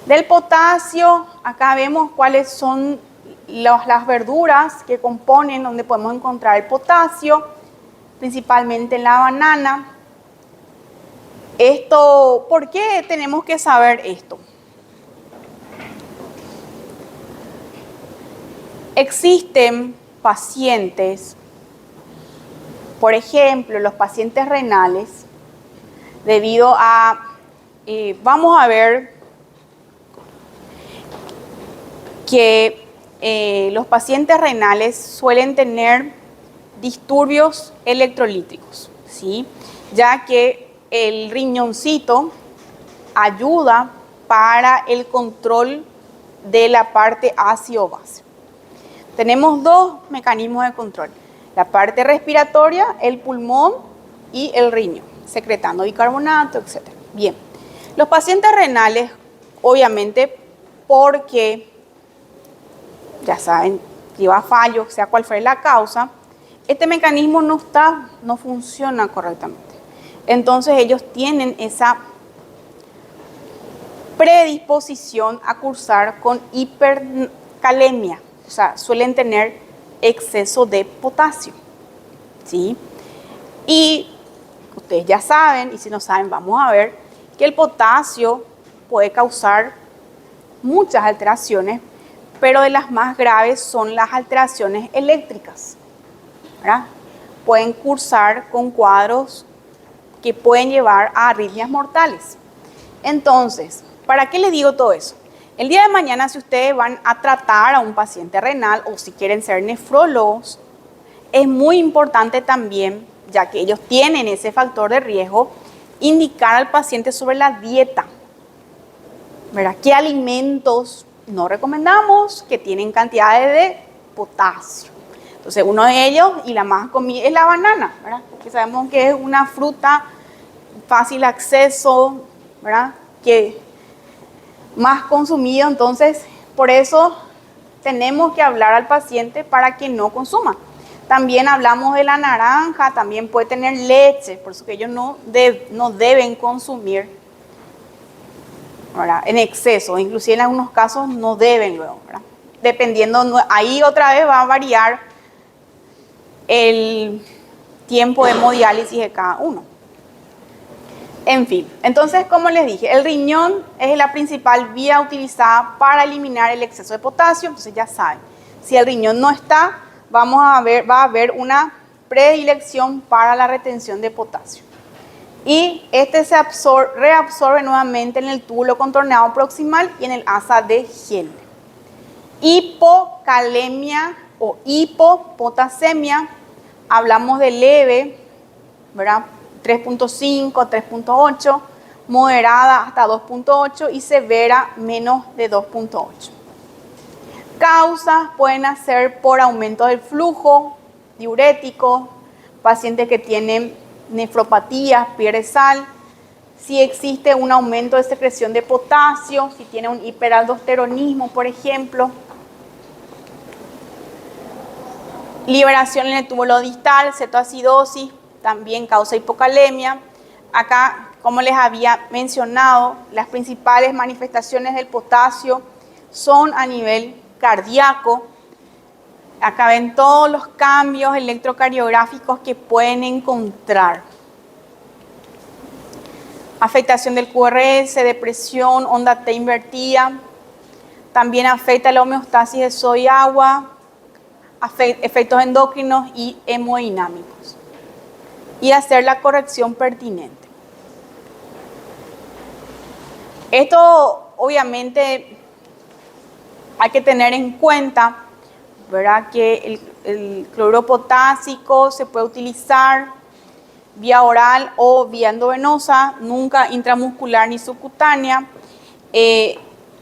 Del potasio, acá vemos cuáles son las verduras que componen, donde podemos encontrar el potasio, principalmente en la banana. ¿Por qué tenemos que saber esto? Existen pacientes, por ejemplo, los pacientes renales, debido a, vamos a ver que los pacientes renales suelen tener disturbios electrolíticos, ¿sí? Ya que el riñoncito ayuda para el control de la parte ácido-base. Tenemos dos mecanismos de control: la parte respiratoria, el pulmón y el riñón, secretando bicarbonato, etc. Bien, los pacientes renales, obviamente, porque ya saben que va a fallo, sea cual fuera la causa, este mecanismo no funciona correctamente. Entonces ellos tienen esa predisposición a cursar con hipercalemia, o sea, suelen tener exceso de potasio, ¿sí? Y ustedes ya saben, y si no saben, vamos a ver que el potasio puede causar muchas alteraciones, pero de las más graves son las alteraciones eléctricas, ¿verdad? Pueden cursar con cuadros que pueden llevar a arritmias mortales. Entonces, ¿para qué les digo todo eso? El día de mañana, si ustedes van a tratar a un paciente renal o si quieren ser nefrólogos, es muy importante también, ya que ellos tienen ese factor de riesgo, indicar al paciente sobre la dieta, ¿verdad? ¿Qué alimentos no recomendamos que tienen cantidades de potasio? Entonces, uno de ellos, y la más comida, es la banana, ¿verdad? Porque sabemos que es una fruta fácil acceso, ¿verdad? Que más consumido, entonces por eso tenemos que hablar al paciente para que no consuma. También hablamos de la naranja, también puede tener leche, por eso que ellos no deben consumir, ¿verdad? En exceso, inclusive en algunos casos no deben luego, ¿verdad? Dependiendo, ahí otra vez va a variar el tiempo de hemodiálisis de cada uno. En fin, entonces, como les dije, el riñón es la principal vía utilizada para eliminar el exceso de potasio. Entonces ya saben, si el riñón no está, va a haber una predilección para la retención de potasio. Y este se reabsorbe nuevamente en el túbulo contorneado proximal y en el asa de Henle. Hipocalemia o hipopotasemia, hablamos de leve, ¿verdad? 3.5 a 3.8, moderada hasta 2.8 y severa menos de 2.8. Causas pueden ser por aumento del flujo diurético, pacientes que tienen nefropatías, pierde sal, si existe un aumento de secreción de potasio, si tiene un hiperaldosteronismo, por ejemplo. Liberación en el túbulo distal, cetoacidosis, también causa hipocalemia. Acá, como les había mencionado, las principales manifestaciones del potasio son a nivel cardíaco. Acá ven todos los cambios electrocardiográficos que pueden encontrar. Afectación del QRS, depresión, onda T invertida. También afecta la homeostasis de sodio y agua, efectos endocrinos y hemodinámicos. Y hacer la corrección pertinente. Esto obviamente hay que tener en cuenta, ¿verdad?, que el cloruro potásico se puede utilizar vía oral o vía endovenosa, nunca intramuscular ni subcutánea.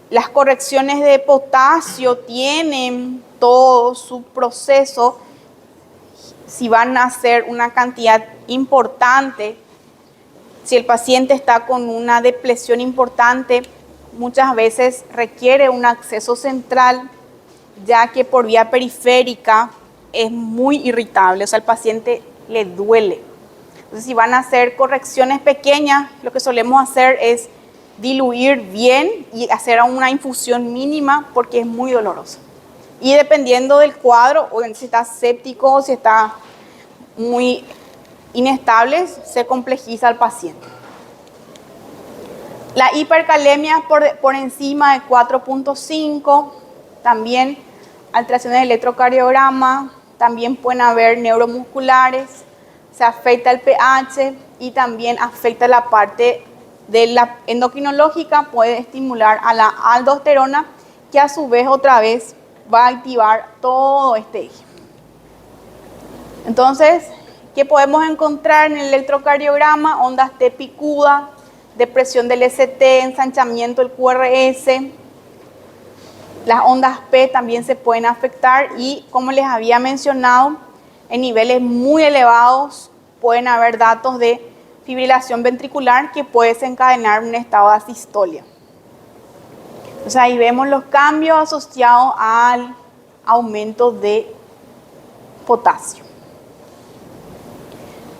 Las correcciones de potasio tienen todo su proceso. Si van a hacer una cantidad importante, si el paciente está con una depresión importante, muchas veces requiere un acceso central, ya que por vía periférica es muy irritable, o sea, al paciente le duele. Entonces, si van a hacer correcciones pequeñas, lo que solemos hacer es diluir bien y hacer una infusión mínima porque es muy doloroso. Y dependiendo del cuadro, o si está séptico o si está muy inestable, se complejiza al paciente. La hipercalemia por encima de 4.5, también alteraciones del electrocardiograma, también pueden haber neuromusculares, se afecta el pH y también afecta la parte de la endocrinológica, puede estimular a la aldosterona, que a su vez otra vez va a activar todo este eje. Entonces, ¿qué podemos encontrar en el electrocardiograma? Ondas T picuda, depresión del ST, ensanchamiento del QRS. Las ondas P también se pueden afectar y, como les había mencionado, en niveles muy elevados pueden haber datos de fibrilación ventricular que puede desencadenar un estado de asistolia. Entonces ahí vemos los cambios asociados al aumento de potasio.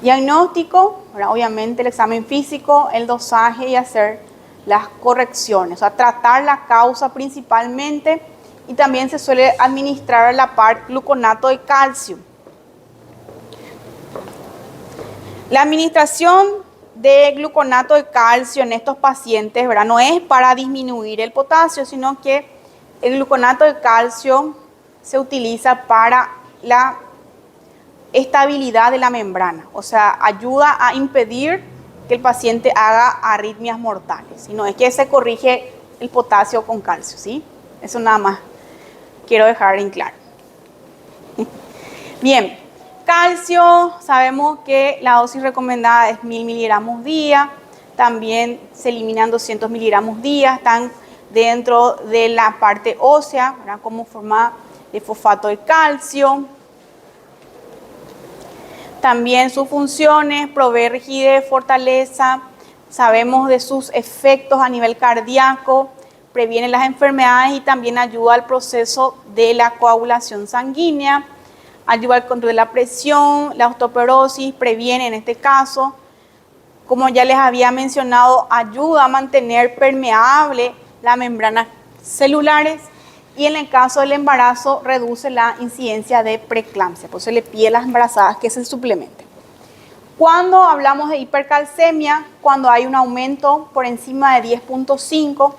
Diagnóstico, obviamente el examen físico, el dosaje y hacer las correcciones, o sea, tratar la causa principalmente, y también se suele administrar a la par gluconato de calcio. La administración de gluconato de calcio en estos pacientes, ¿verdad?, no es para disminuir el potasio, sino que el gluconato de calcio se utiliza para la estabilidad de la membrana, o sea, ayuda a impedir que el paciente haga arritmias mortales, sino es que se corrige el potasio con calcio, ¿sí? Eso nada más quiero dejar en claro. Bien, calcio, sabemos que la dosis recomendada es 1000 miligramos día, también se eliminan 200 miligramos día, están dentro de la parte ósea, ¿verdad?, como forma de fosfato de calcio. También sus funciones, provee rigidez, fortaleza, sabemos de sus efectos a nivel cardíaco, previene las enfermedades y también ayuda al proceso de la coagulación sanguínea, ayuda al control de la presión, la osteoporosis, previene en este caso, como ya les había mencionado, ayuda a mantener permeable las membranas celulares y en el caso del embarazo reduce la incidencia de preeclampsia, por eso se le pide a las embarazadas que se suplementen. Cuando hablamos de hipercalcemia, cuando hay un aumento por encima de 10.5,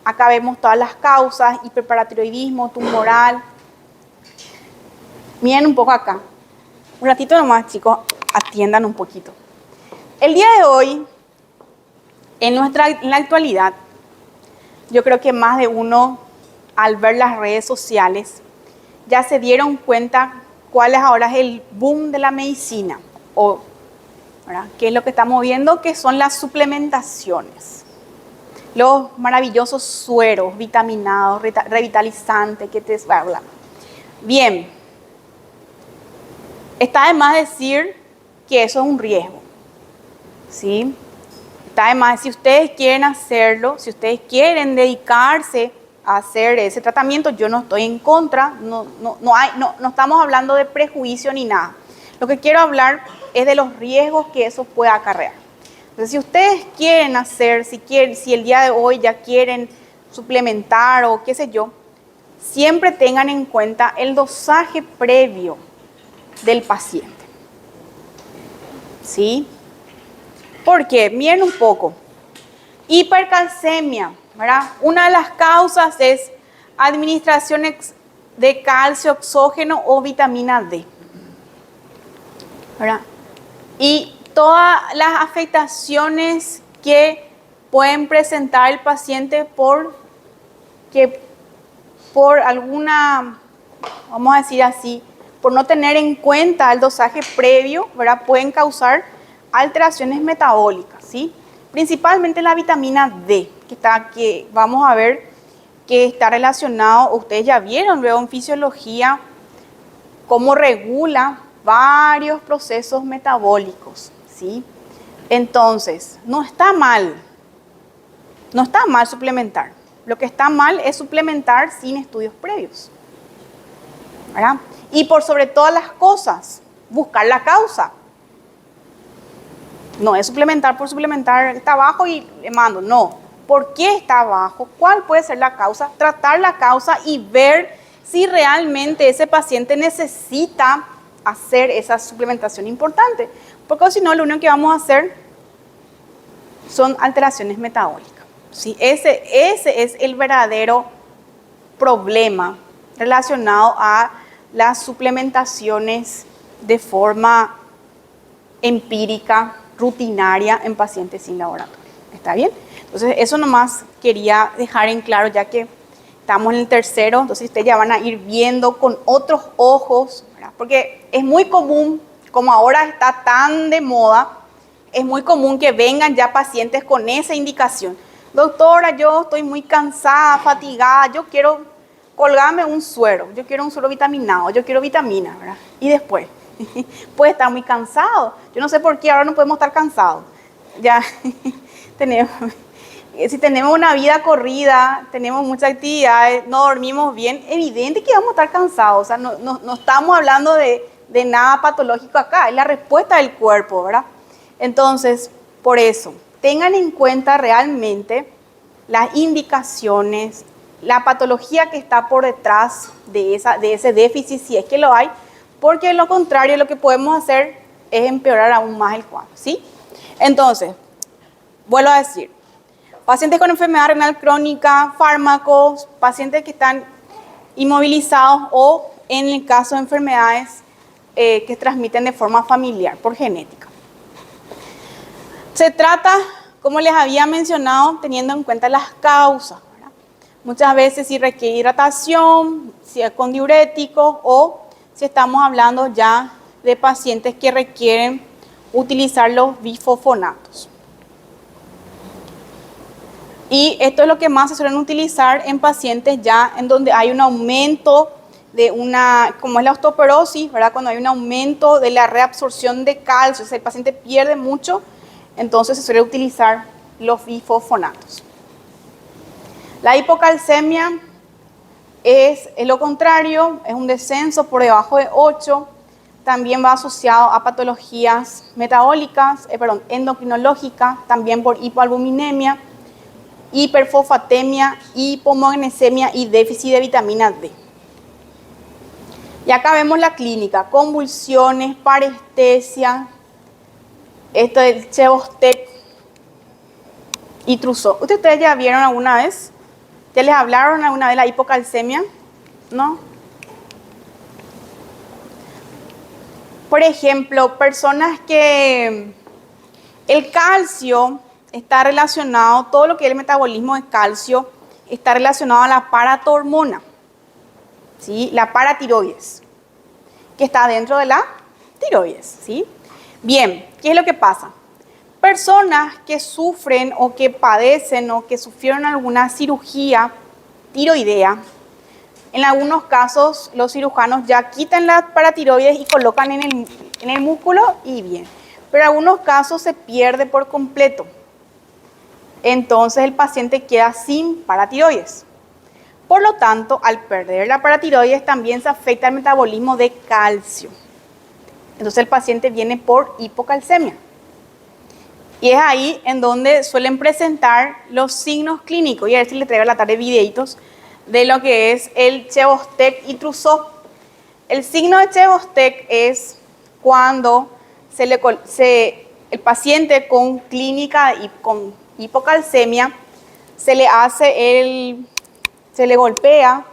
acá vemos todas las causas, hiperparatiroidismo, tumoral. Miren un poco acá. Un ratito nomás, chicos, atiendan un poquito. El día de hoy, en la actualidad, yo creo que más de uno, al ver las redes sociales, ya se dieron cuenta cuál es ahora el boom de la medicina, ¿verdad?, qué es lo que estamos viendo, que son las suplementaciones. Los maravillosos sueros vitaminados, revitalizantes, que te hablan. Bien, está de más decir que eso es un riesgo, ¿sí? Está de más, si ustedes quieren hacerlo, si ustedes quieren dedicarse a hacer ese tratamiento, yo no estoy en contra, no estamos hablando de prejuicio ni nada. Lo que quiero hablar es de los riesgos que eso puede acarrear. Entonces, si ustedes quieren hacer, si el día de hoy ya quieren suplementar o qué sé yo, siempre tengan en cuenta el dosaje previo del paciente. ¿Sí? Porque, miren un poco, hipercalcemia, ¿verdad? Una de las causas es administración de calcio exógeno o vitamina D, ¿verdad? Y todas las afectaciones que pueden presentar el paciente por alguna, vamos a decir así, por no tener en cuenta el dosaje previo, ¿verdad? Pueden causar alteraciones metabólicas, ¿sí? Principalmente la vitamina D, que vamos a ver que está relacionado, ustedes ya vieron luego en fisiología, cómo regula varios procesos metabólicos, ¿sí? Entonces, no está mal suplementar. Lo que está mal es suplementar sin estudios previos, ¿verdad? Y por sobre todas las cosas, buscar la causa. No es suplementar por suplementar, está bajo y le mando, no. ¿Por qué está bajo? ¿Cuál puede ser la causa? Tratar la causa y ver si realmente ese paciente necesita hacer esa suplementación importante. Porque si no, lo único que vamos a hacer son alteraciones metabólicas, ¿sí? Ese es el verdadero problema relacionado a las suplementaciones de forma empírica, rutinaria en pacientes sin laboratorio. ¿Está bien? Entonces, eso nomás quería dejar en claro, ya que estamos en el tercero, entonces ustedes ya van a ir viendo con otros ojos, ¿verdad? Porque es muy común, como ahora está tan de moda, es muy común que vengan ya pacientes con esa indicación. Doctora, yo estoy muy cansada, fatigada, yo quiero colgarme un suero, yo quiero un suero vitaminado, yo quiero vitamina, ¿verdad? Y después, puede estar muy cansado. Yo no sé por qué ahora no podemos estar cansados. Ya si tenemos una vida corrida, tenemos muchas actividades, no dormimos bien, evidente que vamos a estar cansados. O sea, no estamos hablando de nada patológico acá, es la respuesta del cuerpo, ¿verdad? Entonces, por eso, tengan en cuenta realmente las indicaciones, la patología que está por detrás de ese déficit, si es que lo hay, porque de lo contrario lo que podemos hacer es empeorar aún más el cuadro, ¿sí? Entonces, vuelvo a decir, pacientes con enfermedad renal crónica, fármacos, pacientes que están inmovilizados o en el caso de enfermedades que se transmiten de forma familiar por genética. Se trata, como les había mencionado, teniendo en cuenta las causas, ¿verdad? Muchas veces si requiere hidratación, si es con diuréticos o si estamos hablando ya de pacientes que requieren utilizar los bifosfonatos. Y esto es lo que más se suelen utilizar en pacientes ya en donde hay un aumento de como es la osteoporosis, ¿verdad? Cuando hay un aumento de la reabsorción de calcio, o sea, el paciente pierde mucho, entonces se suele utilizar los bifosfonatos. La hipocalcemia es lo contrario, es un descenso por debajo de 8, también va asociado a patologías metabólicas, endocrinológicas, también por hipoalbuminemia, hiperfosfatemia, hipomagnesemia y déficit de vitamina D. Y acá vemos la clínica, convulsiones, parestesia, esto es Chebostec y Trousseau. ¿Ustedes ya vieron alguna vez? ¿Ya les hablaron alguna vez de la hipocalcemia? ¿No? Por ejemplo, personas que el calcio está relacionado, todo lo que es el metabolismo de calcio está relacionado a la paratormona, ¿sí? La paratiroides, que está dentro de la tiroides, ¿sí? Bien, ¿qué es lo que pasa? Personas que sufren o que padecen o que sufrieron alguna cirugía tiroidea, en algunos casos los cirujanos ya quitan la paratiroides y colocan en el músculo y bien, pero en algunos casos se pierde por completo. Entonces el paciente queda sin paratiroides. Por lo tanto, al perder la paratiroides también se afecta el metabolismo de calcio. Entonces el paciente viene por hipocalcemia. Y es ahí en donde suelen presentar los signos clínicos. Y a ver si les traigo a la tarde videitos de lo que es el Chebostec y Trousseau. El signo de Chebostec es cuando el paciente con clínica y con hipocalcemia se le golpea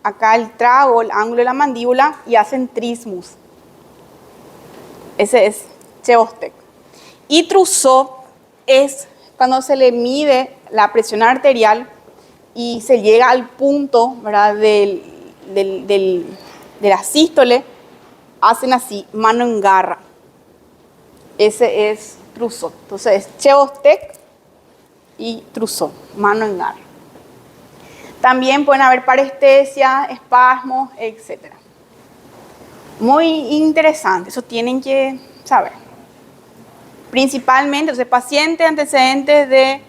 acá el trago, el ángulo de la mandíbula y hacen trismus. Ese es Chebostec. Y Trousseau es cuando se le mide la presión arterial y se llega al punto, ¿verdad?, de la sístole, hacen así, mano en garra. Ese es Trousseau. Entonces es Chebostec y Trousseau, mano en garra. También pueden haber parestesia, espasmos, etc. Muy interesante, eso tienen que saber. Principalmente, entonces, pacientes antecedentes de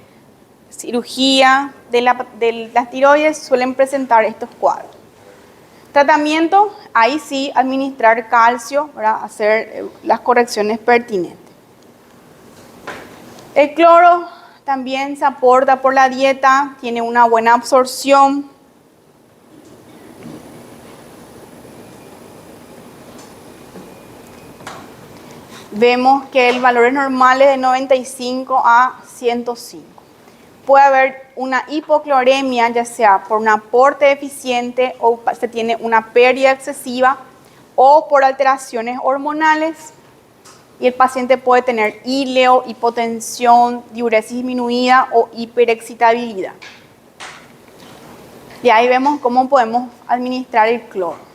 cirugía de las tiroides suelen presentar estos cuadros. Tratamiento, ahí sí, administrar calcio para hacer las correcciones pertinentes. El cloro también se aporta por la dieta, tiene una buena absorción. Vemos que el valor es normal es de 95 a 105. Puede haber una hipocloremia, ya sea por un aporte deficiente o se tiene una pérdida excesiva o por alteraciones hormonales. Y el paciente puede tener íleo, hipotensión, diuresis disminuida o hiperexcitabilidad. Y ahí vemos cómo podemos administrar el cloro.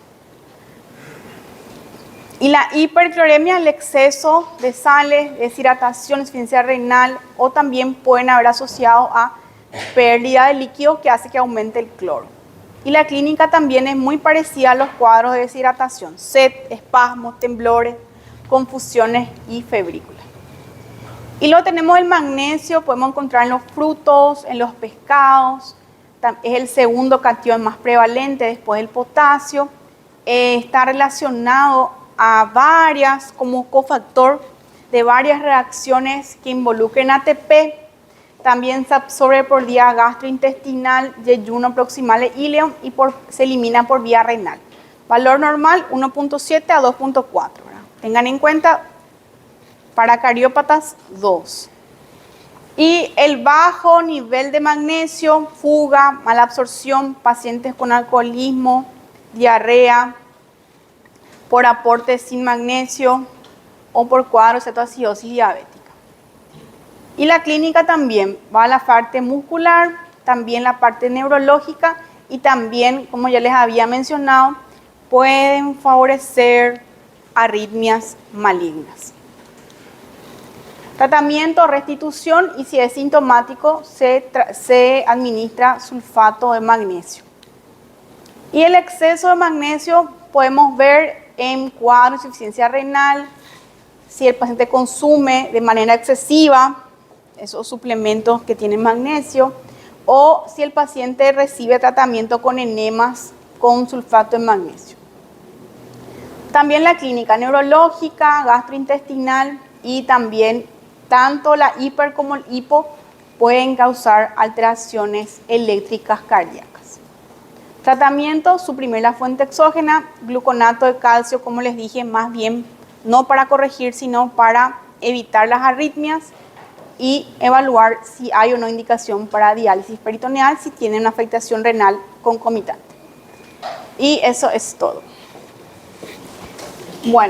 Y la hipercloremia, el exceso de sales, deshidratación, insuficiencia renal o también pueden haber asociado a pérdida de líquido que hace que aumente el cloro. Y la clínica también es muy parecida a los cuadros de deshidratación, sed, espasmos, temblores, confusiones y febrículas. Y luego tenemos el magnesio, podemos encontrar en los frutos, en los pescados, es el segundo catión más prevalente después del potasio, está relacionado a varias, como cofactor de varias reacciones que involucren ATP, también se absorbe por vía gastrointestinal, yeyuno proximal e íleo y se elimina por vía renal. Valor normal 1.7 a 2.4. Tengan en cuenta, para cariópatas 2. Y el bajo nivel de magnesio, fuga, mala absorción, pacientes con alcoholismo, diarrea, por aporte sin magnesio o por cuadros de cetoacidosis diabética. Y la clínica también va a la parte muscular, también la parte neurológica y también, como ya les había mencionado, pueden favorecer arritmias malignas. Tratamiento, restitución y si es sintomático se administra sulfato de magnesio. Y el exceso de magnesio podemos ver en cuadros de insuficiencia renal, si el paciente consume de manera excesiva esos suplementos que tienen magnesio o si el paciente recibe tratamiento con enemas con sulfato de magnesio. También la clínica neurológica, gastrointestinal y también tanto la hiper como el hipo pueden causar alteraciones eléctricas cardíacas. Tratamiento, suprimir la fuente exógena, gluconato de calcio, como les dije, más bien no para corregir, sino para evitar las arritmias y evaluar si hay o no indicación para diálisis peritoneal, si tienen una afectación renal concomitante. Y eso es todo. Bueno.